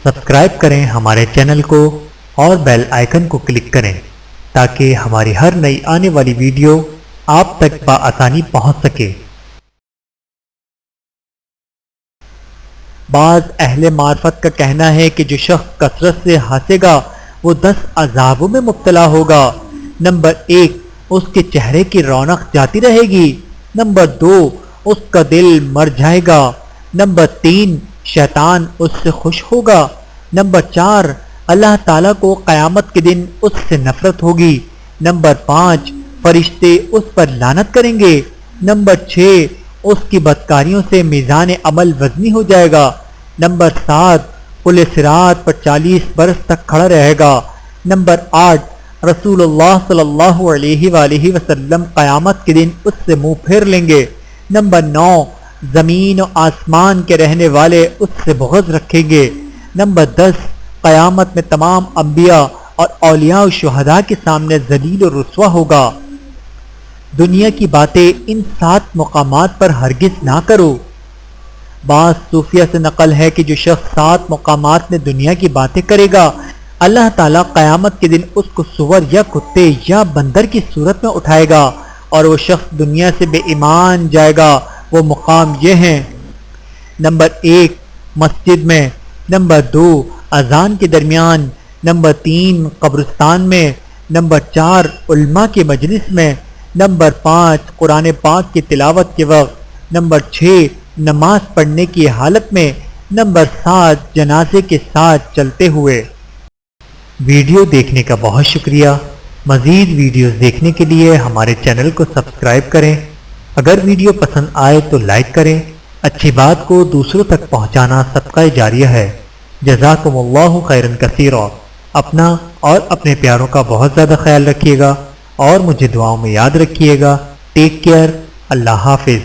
Subscribe کریں ہمارے channel کو اور بیل آئیکن کو کلک کریں تاکہ ہماری ہر نئی آنے والی ویڈیو آپ تک بآسانی پہنچ سکے۔ بعض اہل معرفت کا کہنا ہے کہ جو شخص کثرت سے ہنسے گا وہ 10 عذابوں میں مبتلا ہوگا۔ نمبر 1، اس کے چہرے کی رونق جاتی رہے گی۔ نمبر 2، اس کا دل مر جائے گا۔ نمبر 3، شیطان اس سے خوش ہوگا۔ نمبر 4، اللہ تعالیٰ کو قیامت کے دن اس سے نفرت ہوگی۔ نمبر 5، فرشتے اس پر لعنت کریں گے۔ نمبر 6، اس کی بدکاریوں سے میزان عمل وزنی ہو جائے گا۔ نمبر 7، پل صراط پر 40 برس تک کھڑا رہے گا۔ نمبر 8، رسول اللہ صلی اللہ علیہ وآلہ وسلم قیامت کے دن اس سے منہ پھیر لیں گے۔ نمبر 9، زمین و آسمان کے رہنے والے اس سے بغض رکھیں گے۔ نمبر 10، قیامت میں تمام انبیاء اور اولیاء و شہداء کے سامنے ذلیل و رسوا ہوگا۔ دنیا کی باتیں ان 7 مقامات پر ہرگز نہ کرو۔ بعض صوفیہ سے نقل ہے کہ جو شخص 7 مقامات میں دنیا کی باتیں کرے گا، اللہ تعالیٰ قیامت کے دن اس کو سور یا کتے یا بندر کی صورت میں اٹھائے گا اور وہ شخص دنیا سے بے ایمان جائے گا۔ وہ مقام یہ ہیں: نمبر 1، مسجد میں۔ نمبر 2، اذان کے درمیان۔ نمبر 3، قبرستان میں۔ نمبر 4، علماء کے مجلس میں۔ نمبر 5، قرآن پاک کی تلاوت کے وقت۔ نمبر 6، نماز پڑھنے کی حالت میں۔ نمبر 7، جنازے کے ساتھ چلتے ہوئے۔ ویڈیو دیکھنے کا بہت شکریہ۔ مزید ویڈیوز دیکھنے کے لیے ہمارے چینل کو سبسکرائب کریں۔ اگر ویڈیو پسند آئے تو لائک کریں۔ اچھی بات کو دوسروں تک پہنچانا صدقہ جاریہ ہے۔ جزاکم اللہ خیرا کثیرا۔ اپنا اور اپنے پیاروں کا بہت زیادہ خیال رکھیے گا اور مجھے دعاؤں میں یاد رکھیے گا۔ Take care. اللہ حافظ۔